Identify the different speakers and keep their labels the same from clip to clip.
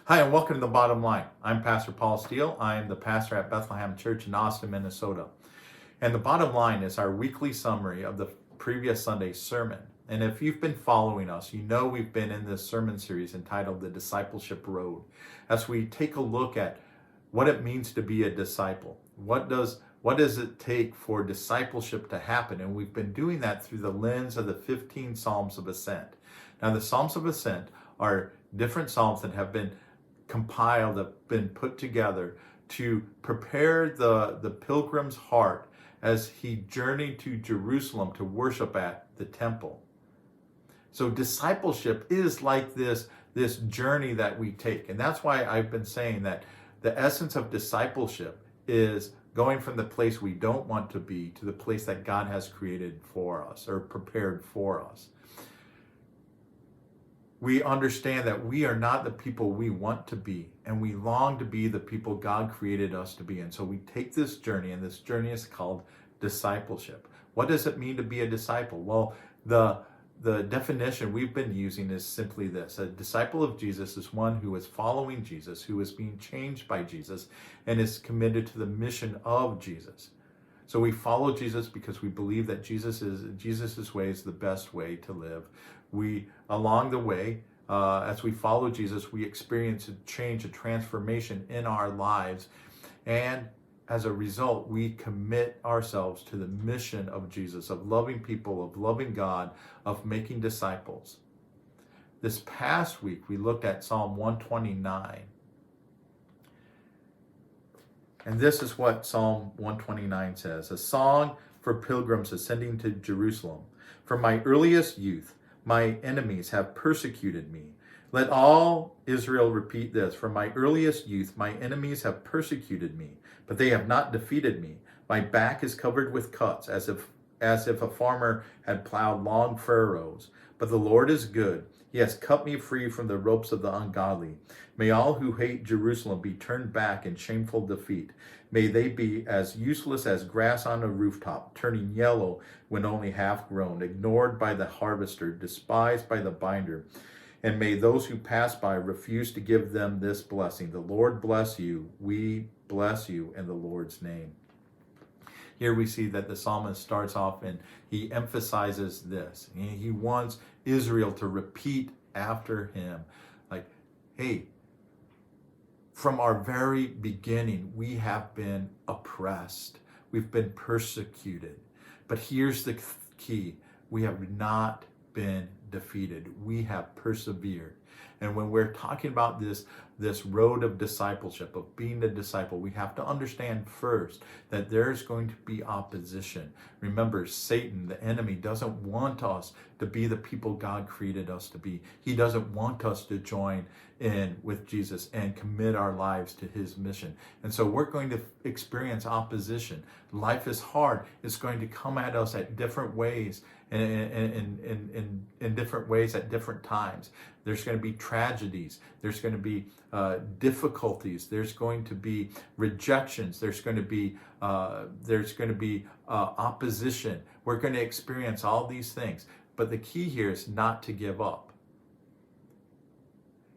Speaker 1: Hi, and welcome to the Bottom Line. I'm Pastor Paul Steele. I'm the pastor at Bethlehem Church in Austin, Minnesota. And the Bottom Line is our weekly summary of the previous Sunday's sermon. And if you've been following us, you know we've been in this sermon series entitled The Discipleship Road, as we take a look at what it means to be a disciple. What does it take for discipleship to happen? And we've been doing that through the lens of the 15 Psalms of Ascent. Now, the Psalms of Ascent are different psalms that have been compiled, have been put together to prepare the pilgrim's heart as he journeyed to Jerusalem to worship at the temple. So discipleship is like this journey that we take. And that's why I've been saying that the essence of discipleship is going from the place we don't want to be to the place that God has created for us or prepared for us. We understand that we are not the people we want to be, and we long to be the people God created us to be. And so we take this journey, and this journey is called discipleship. What does it mean to be a disciple? Well, the definition we've been using is simply this. A disciple of Jesus is one who is following Jesus, who is being changed by Jesus, and is committed to the mission of Jesus. So we follow Jesus because we believe that Jesus's way is the best way to live. Along the way, as we follow Jesus, we experience a change, a transformation in our lives. And as a result, we commit ourselves to the mission of Jesus, of loving people, of loving God, of making disciples. This past week, we looked at Psalm 129. And this is what Psalm 129 says. A song for pilgrims ascending to Jerusalem. From my earliest youth, my enemies have persecuted me. Let all Israel repeat this. From my earliest youth, my enemies have persecuted me, but they have not defeated me. My back is covered with cuts, as if a farmer had plowed long furrows. But the Lord is good. He has cut me free from the ropes of the ungodly. May all who hate Jerusalem be turned back in shameful defeat. May they be as useless as grass on a rooftop, turning yellow when only half grown, ignored by the harvester, despised by the binder. And may those who pass by refuse to give them this blessing. The Lord bless you. We bless you in the Lord's name. Here we see that the psalmist starts off and he emphasizes this. He wants Israel to repeat after him. Like, hey, from our very beginning, we have been oppressed. We've been persecuted. But here's the key. We have not been defeated. We have persevered. And when we're talking about this road of discipleship, of being a disciple, we have to understand first that there's going to be opposition. Remember, Satan, the enemy, doesn't want us to be the people God created us to be. He doesn't want us to join in with Jesus and commit our lives to his mission. And so we're going to experience opposition. Life is hard. It's going to come at us at different ways and in different ways at different times. There's going to be tragedies. There's going to be difficulties. There's going to be rejections. There's going to be opposition. We're going to experience all these things. But the key here is not to give up.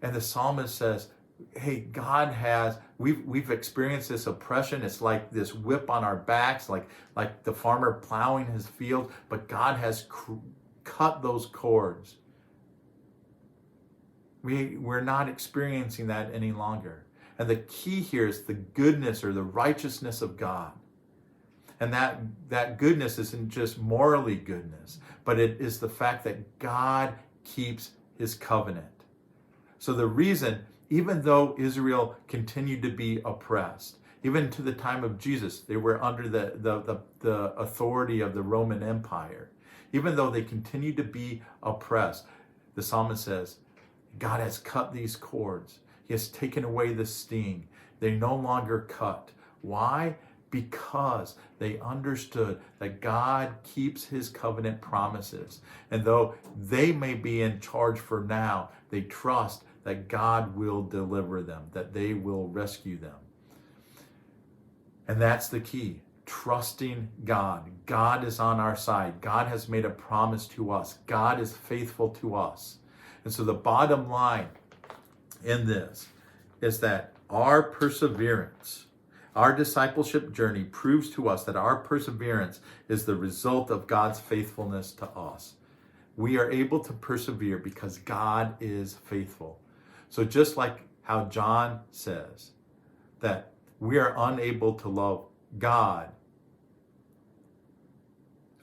Speaker 1: And the psalmist says, hey, we've experienced this oppression. It's like this whip on our backs, like the farmer plowing his field, but God has cut those cords. We're not experiencing that any longer. And the key here is the goodness or the righteousness of God. And that goodness isn't just morally goodness, but it is the fact that God keeps his covenant. So the reason, even though Israel continued to be oppressed, even to the time of Jesus, they were under the authority of the Roman Empire. Even though they continued to be oppressed, the psalmist says, God has cut these cords. He has taken away the sting. They no longer cut. Why? Because they understood that God keeps his covenant promises. And though they may be in charge for now, they trust that God will deliver them, that they will rescue them. And that's the key. Trusting God. God is on our side. God has made a promise to us. God is faithful to us. And so the bottom line in this is that our perseverance, our discipleship journey proves to us that our perseverance is the result of God's faithfulness to us. We are able to persevere because God is faithful. So just like how John says that we are unable to love God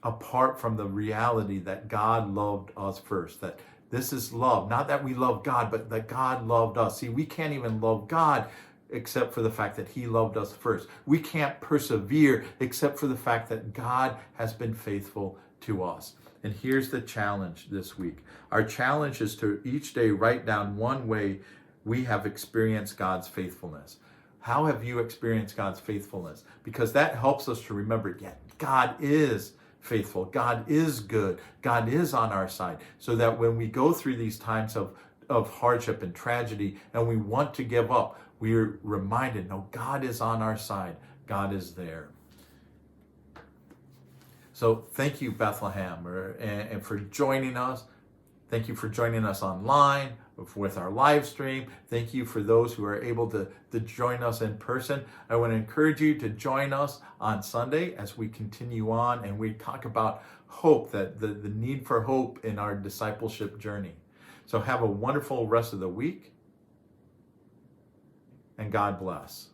Speaker 1: apart from the reality that God loved us first, that this is love. Not that we love God, but that God loved us. See, we can't even love God except for the fact that he loved us first. We can't persevere except for the fact that God has been faithful to us. And here's the challenge this week. Our challenge is to each day write down one way we have experienced God's faithfulness. How have you experienced God's faithfulness? Because that helps us to remember, yeah, God is faithful. God is good. God is on our side. So that when we go through these times of hardship and tragedy and we want to give up, we're reminded, no, God is on our side. God is there. So thank you, Bethlehem, and for joining us. Thank you for joining us online with our live stream. Thank you for those who are able to join us in person. I want to encourage you to join us on Sunday as we continue on and we talk about hope, that the need for hope in our discipleship journey. So have a wonderful rest of the week, and God bless.